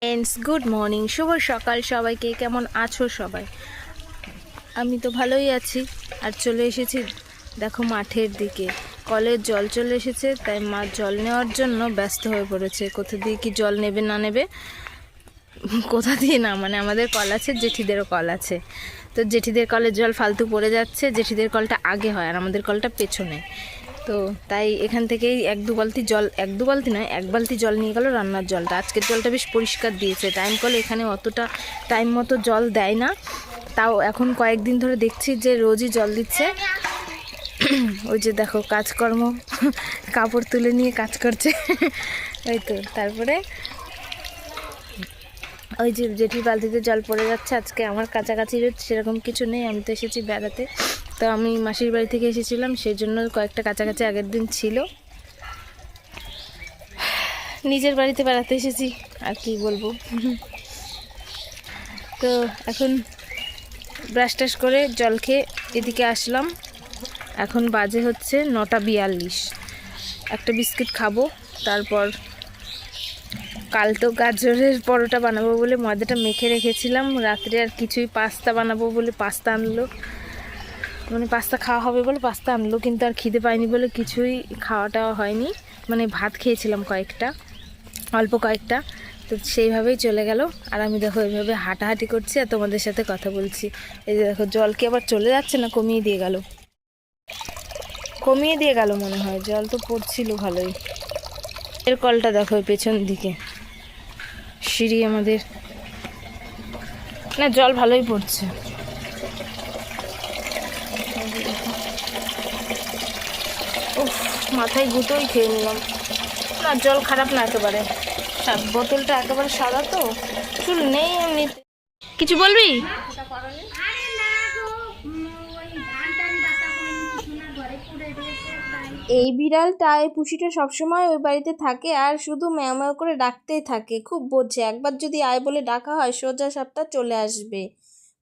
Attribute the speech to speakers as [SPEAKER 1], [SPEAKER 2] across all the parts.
[SPEAKER 1] Friends, good morning, শুভ সকাল সবাইকে। কেমন আছো সবাই? আমি তো ভালোই আছি। আর চলে এসেছি দেখো মাঠের দিকে। কলের জল চলে এসেছে, তাই মা জল নেওয়ার জন্য ব্যস্ত হয়ে পড়েছে। কোথা দিয়ে কি জল নেবে না নেবে, কোথা দিয়ে না, মানে আমাদের কল আছে, জেঠিদেরও কল আছে। তো জেঠিদের কলের জল ফালতু পড়ে যাচ্ছে। জেঠিদের কলটা আগে হয় আর আমাদের কলটা পেছনে। তো তাই এখান থেকেই এক দু বালতি নয়, এক বালতি জল নিয়ে গেল রান্নার জলটা। আজকের জলটা বেশ পরিষ্কার দিয়েছে। টাইম কল এখানে অতটা টাইম মতো জল দেয় না, তাও এখন কয়েকদিন ধরে দেখছি যে রোজই জল দিচ্ছে। ওই যে দেখো কাজকর্ম, কাপড় তুলে নিয়ে কাজ করছে। ওই তো তারপরে ওই যে জেঠির বালতিতে জল পড়ে যাচ্ছে। আজকে আমার কাছাকাছি সেরকম কিছু নেই, আমি তো এসেছি বেড়াতে। তো আমি মাসির বাড়ি থেকে এসেছিলাম, সেই জন্য কয়েকটা কাছাকাছি আগের দিন ছিল। নিজের বাড়িতে বেড়াতে এসেছি, আর কি বলবো। তো এখন ব্রাশ টাশ করে জল খেয়ে এদিকে আসলাম। এখন বাজে হচ্ছে 9:42। একটা বিস্কিট খাবো, তারপর কাল তো গাজরের পরোটা বানাবো বলে ময়দাটা মেখে রেখেছিলাম। রাত্রে আর কিছুই, পাস্তা বানাবো বলে পাস্তা আনলো, মানে পাস্তা খাওয়া হবে বলে পাস্তা আনলো, কিন্তু আর খিদে পাইনি বলে কিছুই খাওয়াটা হয়নি। মানে ভাত খেয়েছিলাম অল্প কয়েকটা। তো সেইভাবেই চলে গেল। আর আমি দেখো এইভাবে হাঁটাহাঁটি করছি আর তোমাদের সাথে কথা বলছি। এই যে দেখো জল কি আবার চলে যাচ্ছে না কমিয়ে দিয়ে গেল মনে হয়। জল তো পড়ছিল ভালোই। এর কলটা দেখো পেছন দিকে সিঁড়ি আমাদের, না জল ভালোই পড়ছে। উফ, মাথায় গুঁতোই খেয়ে নিলাম। না জল খারাপ না একেবারে, বোতলটা একেবারে সাদা, তো চুল নেই এমনিতে। কিছু বলবি? এই বিড়ালটা, এই পুষিটা সবসময় ওই বাড়িতে থাকে আর শুধু ম্যাও ম্যাও করে ডাকতেই থাকে। খুব বোঝে, একবার যদি আয় বলে ডাকা হয় সোজা সাপটা চলে আসবে।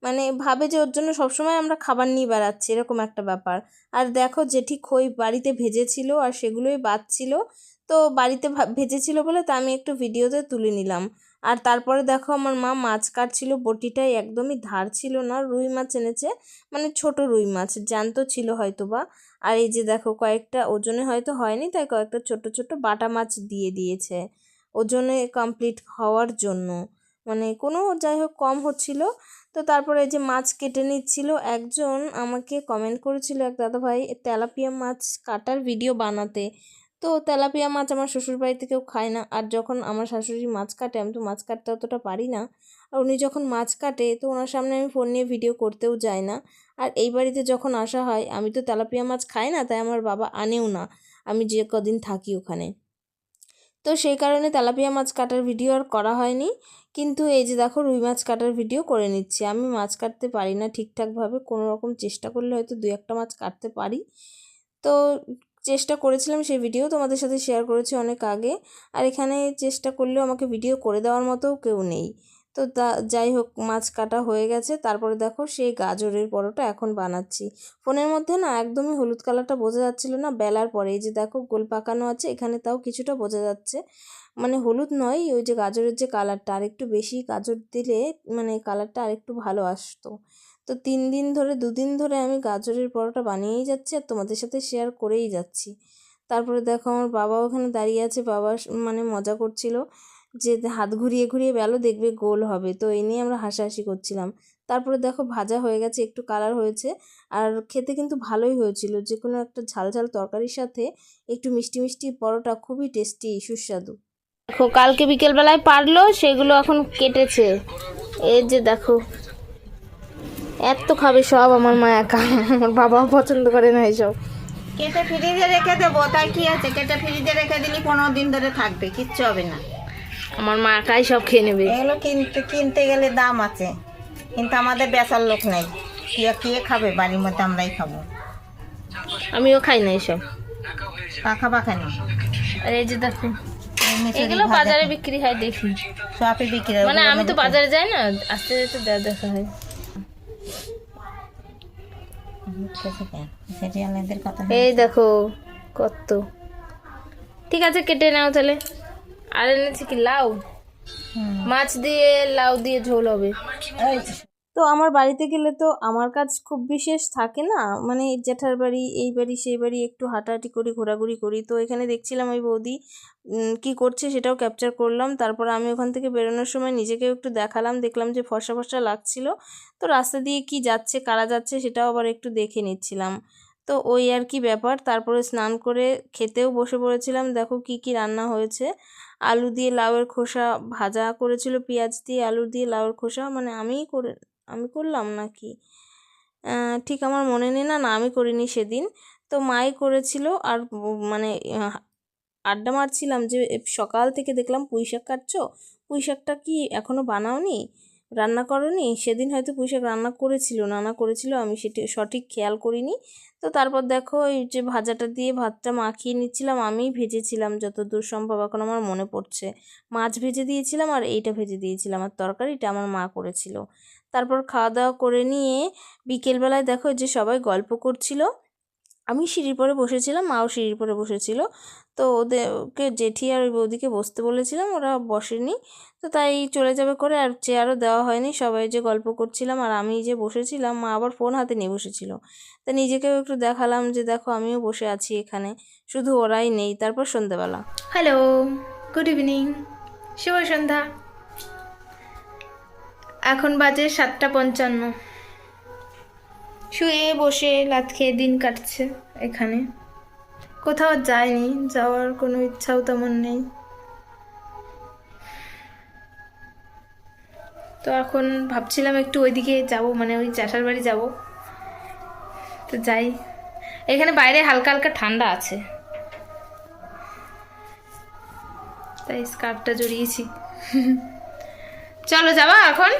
[SPEAKER 1] মানে ভাবে যে ওর জন্য সবসময় আমরা খাবার নিয়ে বেড়াচ্ছি, এরকম একটা ব্যাপার। আর দেখো জেঠি খই বাড়িতে ভেজেছিল আর সেগুলোই বাচ্ছিল। তো বাড়িতে ভেজেছিল বলে তা আমি একটু ভিডিওতে তুলে নিলাম। আর তারপরে দেখো আমার মা মাছ কাটছিল, বটিটাই একদমই ধার ছিল না। রুই মাছ এনেছে, মানে ছোট রুই মাছ, জ্যান্ত ছিল হয়তো বা। আর এই যে দেখো কয়েকটা ওজনে হয়তো হয়নি, তাই কয়েকটা ছোট ছোট বাটা মাছ দিয়ে দিয়েছে ওজনে কমপ্লিট হওয়ার জন্য। মানে কোনো যাই হোক কম হচ্ছিল। তো তারপরে এই যে মাছ কেটে নিচ্ছিল। একজন আমাকে কমেন্ট করেছিল, এক দাদাভাই, তেলাপিয়া মাছ কাটার ভিডিও বানাতে। তো তেলাপিয়া মাছ আমার শ্বশুরবাড়িতে কেউ খায় না। আর যখন আমার শাশুড়ি মাছ কাটে, আমি তো মাছ কাটতে অতটা পারি না। আর উনি যখন মাছ কাটে তো ওনার সামনে আমি ফোন নিয়ে ভিডিও করতেও যাই না। আর এই বাড়িতে যখন আসা হয়, আমি তো তেলাপিয়া মাছ খাই না, তাই আমার বাবা আনেও না আমি যে কদিন থাকি ওখানে। তো সেই কারণে তেলাপিয়া মাছ কাটার ভিডিও আর করা হয়নি। কিন্তু এই যে দেখো রুই মাছ কাটার ভিডিও করে নিচ্ছি। আমি মাছ কাটতে পারি না ঠিকঠাকভাবে, কোনো রকম চেষ্টা করলে হয়তো 2-1টা মাছ কাটতে পারি। তো চেষ্টা করেছিলাম, সেই ভিডিও তোমাদের সাথে শেয়ার করেছি অনেক আগে। আর এখানে চেষ্টা করলেও আমাকে ভিডিও করে দেওয়ার মতোও কেউ নেই। তো যাই হোক মাছ কাটা হয়ে গেছে। তারপরে দেখো সেই গাজরের পরোটা এখন বানাচ্ছি। ফোনের মধ্যে না একদমই হলুদ কালারটা বোঝা যাচ্ছিল না, বেলার পরে এই যে দেখো গোল পাকানো আছে, এখানে তাও কিছুটা বোঝা যাচ্ছে। মানে হলুদ নয়, ওই যে গাজরের যে কালারটা, আরেকটু বেশি গাজর দিলে মানে কালারটা আরেকটু ভালো আসতো। তো 2দিন ধরে আমি গাজরের পরোটা বানিয়েই যাচ্ছি আর তোমাদের সাথে শেয়ার করেই যাচ্ছি। তারপরে দেখো আমার বাবাও ওখানে দাঁড়িয়ে আছে। বাবা মানে মজা করছিল যে হাত ঘুরিয়ে ঘুরিয়ে বেলো, দেখবে গোল হবে। তো এই নিয়ে আমরা হাসাহাসি করছিলাম। তারপরে দেখো ভাজা হয়ে গেছে, একটু কালার হয়েছে। আর খেতে কিন্তু ভালোই হয়েছিল। যে কোনো একটা ঝাল ঝাল তরকারির সাথে একটু মিষ্টি মিষ্টি পরোটা খুবই টেস্টি, সুস্বাদু। দেখো কালকে বিকেলবেলায় পারলো, সেগুলো এখন কেটেছে। এই যে দেখো এত খাবে সব আমার মা একা, আমার বাবাও পছন্দ করে না এইসব।
[SPEAKER 2] কেটে ফ্রিজে রেখে দেবো, তাই কি আছে? কেটে ফ্রিজে রেখে দিলি 15 দিন ধরে থাকবে, কিচ্ছু হবে না।
[SPEAKER 1] আমার মা একাই সব খেয়ে নেবে।
[SPEAKER 2] এগুলো কিনতে গেলে দাম আছে, কিন্তু আমাদের বেচার লোক নেই। কে খাবে? বাড়ির মধ্যে আমরাই খাবো।
[SPEAKER 1] আমিও খাই না এইসব।
[SPEAKER 2] খাবা কেন?
[SPEAKER 1] আর এই যে দেখো এগুলো বাজারে বিক্রি হয়, দেখি
[SPEAKER 2] সবই বিক্রি হয়।
[SPEAKER 1] মানে আমি তো বাজারে যাই না, আস্তে আস্তে দেখা হয়। এই দেখো কত, ঠিক আছে কেটে নাও তাহলে। আর এনেছি কি লাউ, মাছ দিয়ে লাউ দিয়ে ঝোল হবে। তো আমার বাড়িতে গেলে তো আমার কাজ খুব বিশেষ থাকে না, মানে জ্যাঠার বাড়ি এই বাড়ি সেই বাড়ি একটু হাঁটাহাঁটি করি, ঘোরাঘুরি করি। তো এখানে দেখছিলাম ওই বৌদি কি করছে সেটাও ক্যাপচার করলাম। তারপর আমি ওখান থেকে বেরোনোর সময় নিজেকেও একটু দেখালাম, দেখলাম যে ফর্সা ফর্সা লাগছিল। তো রাস্তা দিয়ে কি যাচ্ছে, কারা যাচ্ছে সেটাও আবার একটু দেখে নিচ্ছিলাম। তো ওই আর কি ব্যাপার। তারপরে স্নান করে খেতেও বসে পড়েছিলাম। দেখো কি কি রান্না হয়েছে। আলু দিয়ে লাউয়ের খোসা ভাজা করেছিল, পেঁয়াজ দিয়ে আলু দিয়ে লাউয়ের খোসা, মানে আমি করলাম নাকি ঠিক আমার মনে নেই। না আমি করিনি সেদিন, তো মাই করেছিল। আর মানে আড্ডা মারছিলাম যে সকাল থেকে দেখলাম পুঁই শাক কাটছো, পুঁই শাকটা কি এখনও বানাওনি, রান্না করনি? সেদিন হয়তো পুঁই শাক রান্না করেছিল, নানা করেছিল, আমি সেটি সঠিক খেয়াল করিনি। তো তারপর দেখো এই যে ভাজাটা দিয়ে ভাতটা মাখিয়ে নিচ্ছিলাম, আমি ভেজেছিলাম যতদূর সম্ভব এখন আমার মনে পড়ছে। মাছ ভেজে দিয়েছিলাম আর এইটা ভেজে দিয়েছিলাম, আর তরকারিটা আমার মা করেছিল। তারপর খাওয়া দাওয়া করে নিয়ে বিকেলবেলায় দেখো যে সবাই গল্প করছিল। আমি সিঁড়ির পরে বসেছিলাম, মাও সিঁড়ির পরে বসেছিল। তো ওদেরকে জেঠি আর ওই বৌদিকে বসতে বলেছিলাম, ওরা বসেনি। তো তাই চলে যাবে করে, আর চেয়ারও দেওয়া হয়নি। সবাই যে গল্প করছিলাম আর আমি যে বসেছিলাম, মা আবার ফোন হাতে নিয়ে বসেছিল। তা নিজেকেও একটু দেখালাম যে দেখো আমিও বসে আছি এখানে, শুধু ওরাই নেই। তারপর সন্ধ্যেবেলা,
[SPEAKER 3] হ্যালো, গুড ইভিনিং, শুভ সন্ধ্যা। এখন বাজে 7:55। শুয়ে বসে লাত খেয়ে দিন কাটছে এখানে, কোথাও যায়নি, যাওয়ার কোনো ইচ্ছাও তেমন নেই। তো এখন ভাবছিলাম একটু ওইদিকে যাব, মানে ওই চাষার বাড়ি যাব। তো যাই, এখানে বাইরে হালকা হালকা ঠান্ডা আছে, তাই স্কার্ফটা জড়িয়েছি। চলো যাবা এখন।